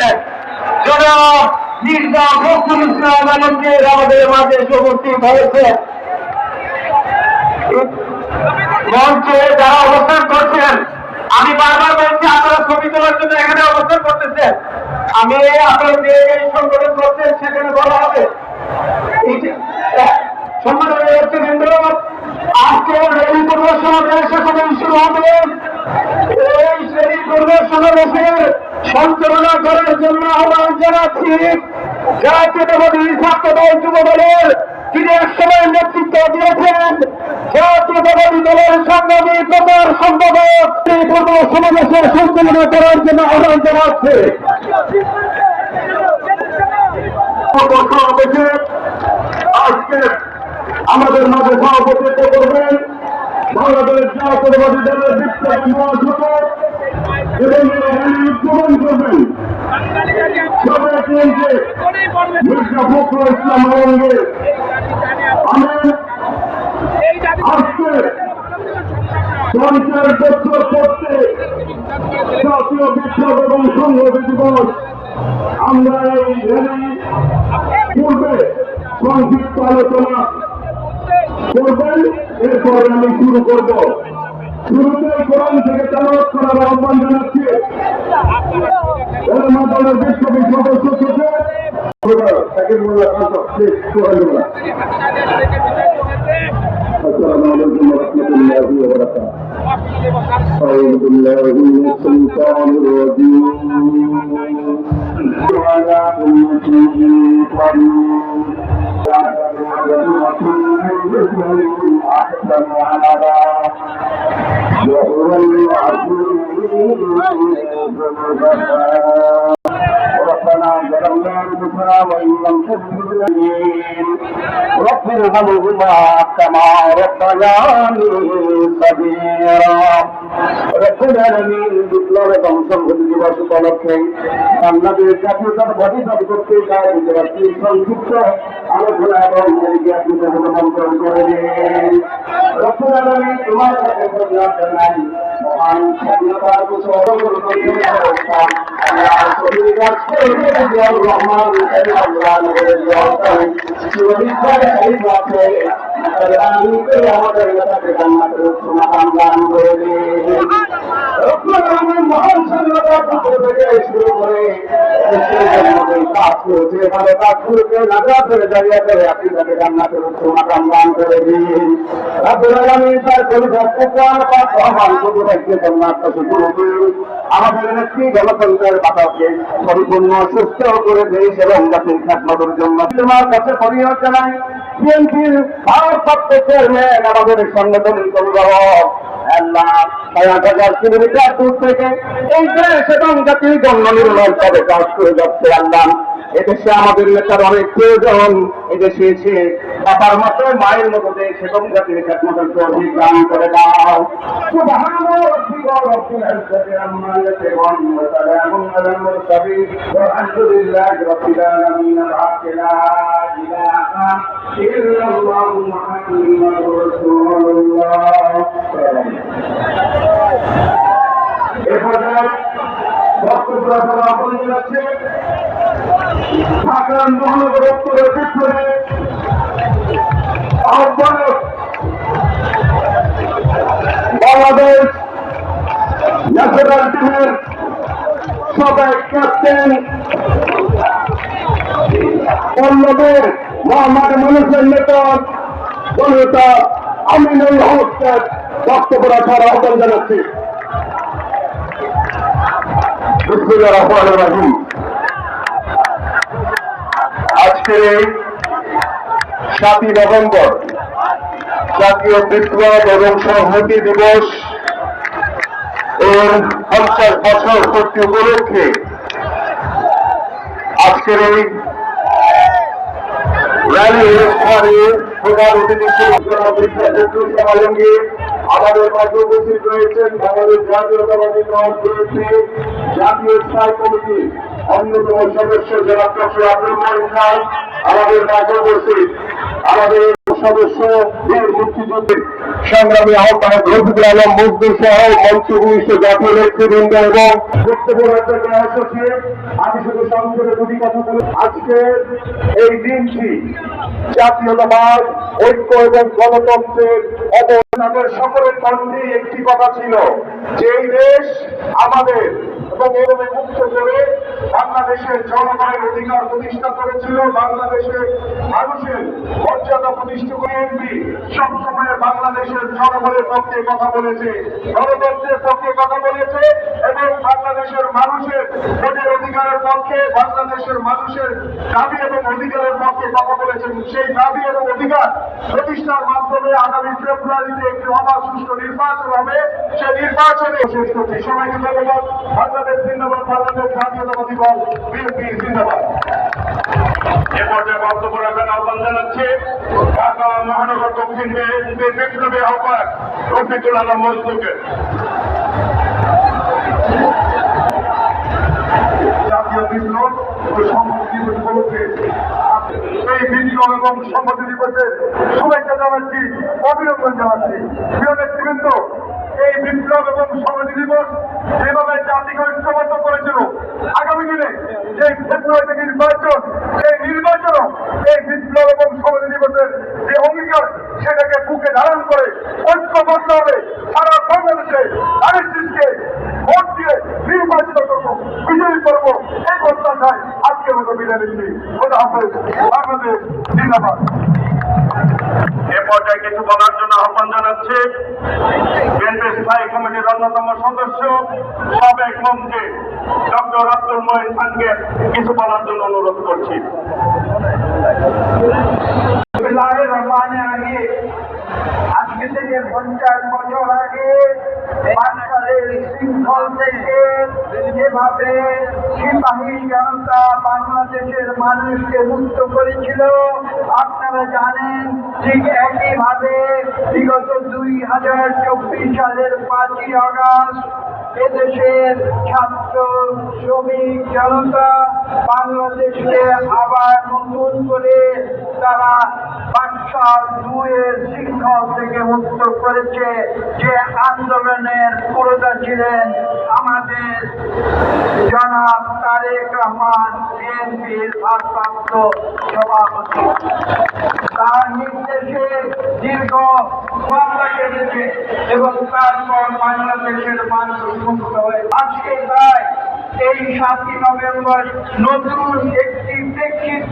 President জনাব মির্জা ফখরুল ইসলাম আলমগীর আমাদের মাঝে উপস্থিত হয়েছে। মঞ্চে যারা অবস্থান করছেন, আমি বারবার বলছি আপনারা ছবি তোলার জন্য এখানে অবস্থান করতেছেন। আমি আপনারা যে সংগঠন করছেন সেখানে বলা হবে। সম্মানিত নেতৃবৃন্দ, আজকে রেলি পরিদর্শনের সেখানে শুরু হবে। এই রেলি পরিদর্শনের সঞ্চালনা করার জন্য আহ্বান জানাচ্ছি জাতীয়তাবাদী ছাত্র দল যুব দলের যিনি এক সময় নেতৃত্ব দিয়েছেন জাতীয়তাবাদী দলের সংগ্রামী প্রচার সম্পাদক এই পূর্ব সমাবেশের সঞ্চালনা করার জন্য আহ্বান জানাচ্ছে। আজকে আমাদের মাঝে সভাপতিত্ব করবেন বাংলাদেশ জাতীয়তাবাদী দলের বিপ্লবী মহাসচিব এবং উদ্বোধন করবেন মির্জা ফখরুল ইসলাম আলমগীর। আমি আজকে 50 বছর করতে জাতীয় বিপ্লব এবং সংহতি দিবস আমরা এই র্যালি পূর্বে সংক্ষিপ্ত আলোচনা করবেন, এরপর আমি শুরু করব। শুরুতে কোরআন থেকে তেলাওয়াত করার আহ্বান জানাচ্ছি দলের বিপ্লবী সদস্য থেকে السلام عليكم ورحمة الله وبركاته. أعوذ بالله من الشيطان الرجيم. وعلى أمته أحسن عملا وهو العزيز ربنا ظلمنا أنفسنا وإن لم تغفر لنا رب ارحمهما كما ربياني صغيرا। রব্বুল আলামিন বিপ্লব এবং সংহতি দিবস উপলক্ষে বাংলাদেশ জাতীয়তাবাদী দল কর্তৃক আয়োজিত একটি সংক্ষিপ্ত আলোচনা এবং অবলম্বন করে দিন। রব্বুল আলামিন তোমার কাছে ধন্যবাদ জানাই। মহান স্বাধীনতার কিছু অবলম্বন করতে রহমান আমাদের এলাকাকে জান্নাতের সমাধান দান করে দিন। মহান স্বাধীনতা থেকে শুরু করে কাজ করেছে, এভাবে কাজ করতে নাজাত করে দাঁড়িয়ে করে আপনি তাকে জান্নাতের সমাধান দান করে দিন। আমি তার আমাদের নেত্রী গণতন্ত্রের বাতাকে পরিপূর্ণ সুস্থ করে দেশ এবং জাতির খ্যাতমতের জন্য তোমার কাছে পরিহার জানাই। বিএনপির ভারপ্রাপ্ত চেয়ারম্যান আমাদের সাংগঠনিক অভিভাবক আল্লাহ 1000 কিলোমিটার দূর থেকে এই দেশ এবং জাতির জন্য নির্ণয় করে কাজ করে যাচ্ছে। আল্লাহ এদেশে আমাদের নেতার অনেক প্রয়োজন। এদেশে এসে বাবার মতো মায়ের মতো দেশ এবং জাতির খ্যাতমতের অধিকার করে দাও। আলহামদুলিল্লাহ রাব্বিল আলামিন। বক্তব্য সমাপন যাচ্ছে ঢাকা মহানগর উত্তরের বিপ্লবে আহ্বায়ক বাংলাদেশ ন্যাশনাল টিমের সাবেক ক্যাপ্টেন অন্যদের মোহাম্মদ মানুষের নেতা জনতা আমিনুল হককে বক্তব্য রাখার আহ্বান জানাচ্ছি। আজকে 7 নভেম্বর জাতীয় বিপ্লব এবং সংহতি দিবস এর 50 বছর পূর্তি উপলক্ষে আজকের এই র্যালি অনুষ্ঠানে প্রধান অতিথি আলমগীর আমাদের মাঝে উপস্থিত রয়েছেন। বাংলাদেশ জাতীয়তাবাদী দল জাতীয় স্থায়ী কমিটির অন্যতম সদস্য জনাব ডক্টর আব্দুল মালিক খান আমাদের মাঝে উপস্থিত। আমাদের সদস্য বীর মুক্তিযুদ্ধ সংগ্রামী আহ্বায়ক রফিকুল আলম মজদুর সহ মঞ্চ ভূমিষ্ঠ জাতীয় নেতৃবৃন্দ এবং বক্তব্য সচিব, আমি শুধু সংক্ষেপে দুটি কথা বলি। আজকের এই দিনটি জাতীয়তাবাদ, ঐক্য এবং গণতন্ত্রের অবদানের সকলের কণ্ঠে একটি কথা ছিল যে এই দেশ আমাদের, এবং এভাবে মুক্ত করে বাংলাদেশের জনগণের অধিকার প্রতিষ্ঠা করেছিল, বাংলাদেশের মানুষের মর্যাদা প্রতিষ্ঠা করে এমপি সবসময় বাংলাদেশের জনগণের পক্ষে কথা বলেছে, গণতন্ত্রের পক্ষে কথা বলেছে এবং বাংলাদেশের মানুষের ভোটের অধিকারের পক্ষে, বাংলাদেশের মানুষের দাবি এবং অধিকারের পক্ষে কথা বলেছেন। সেই দাবি এবং অধিকার প্রতিষ্ঠার মাধ্যমে আগামী ফেব্রুয়ারিতে একটি অবাধ সুষ্ঠু নির্বাচন হবে। সেই নির্বাচনে শেষ করছি। সবাইকে ধন্যবাদ। বাংলাদেশ জিন্দাবাদ, বাংলাদেশ জাতীয়তাবাদী দল বিএনপি জিন্দাবাদ। এ পর্যায়ে বক্তব্য রাখার আহ্বান জানাচ্ছে ঢাকা মহানগর দক্ষিণ বিএনপির বিপ্লবী আহ্বায়ক রফিকুল আলম মজদুরকে। জাতীয় বিপ্লব ও সংহতি দিবস উপলক্ষে এই বিপ্লব এবং সংহতি দিবসের শুভেচ্ছা জানাচ্ছি, অভিনন্দন জানাচ্ছি। প্রিয় নেতৃবৃন্দ, এই বিপ্লব এবং সংহতি দিবস যেভাবে জাতিকে ঐক্যবদ্ধ করেছিল, আগামী দিনে যে ফেব্রুয়ারিতে নির্বাচন, সেই নির্বাচনও এই বিপ্লব এবং সংহতি দিবসের যে অঙ্গীকার, সেটাকে বুকে ধারণ করে ঐক্যবদ্ধ হবে সারা বাংলাদেশে নারী শিশুকে ভোট দিয়ে নির্বাচিত করবো, বিজয়ী করবো, এই প্রত্যাশায় আজকের মতো বিদায় নিচ্ছি। খোদা হাফেজ। বাংলাদেশ জিন্দাবাদ। এ পর্যায়ে কিছু বলার জন্য আহ্বান জানাচ্ছে বিএনপি স্থায়ী কমিটির অন্যতম সদস্য, সাবেক মন্ত্রী ডক্টর আব্দুল মঈন খানকে কিছু বলার জন্য অনুরোধ করছি। আজকে থেকে 50 বছর আগে বাংলাদেশ শৃঙ্খল থেকে যেভাবে সিপাহী জনতা বাংলাদেশের মানুষকে মুক্ত করেছিল, আপনারা জানেন ঠিক একইভাবে বিগত 2024 সালের 5ই আগস্ট এদেশের ছাত্র শ্রমিক জনতা বাংলাদেশকে আবার নতুন করে তারা 5/2 শৃঙ্খল থেকে মুক্ত করেছে। যে আন্দোলনের পুরোধা ছিলেন আমাদের জনাব তারেক রহমান, বিএনপির ভারপ্রাপ্ত সভাপতি। তার নির্দেশে দীর্ঘ মামলা কেটেছে এবং তারপর বাংলাদেশের মানুষ মুক্ত হয়ে আজকে প্রায় এই 7ই নভেম্বর নতুন একটি প্রেক্ষিত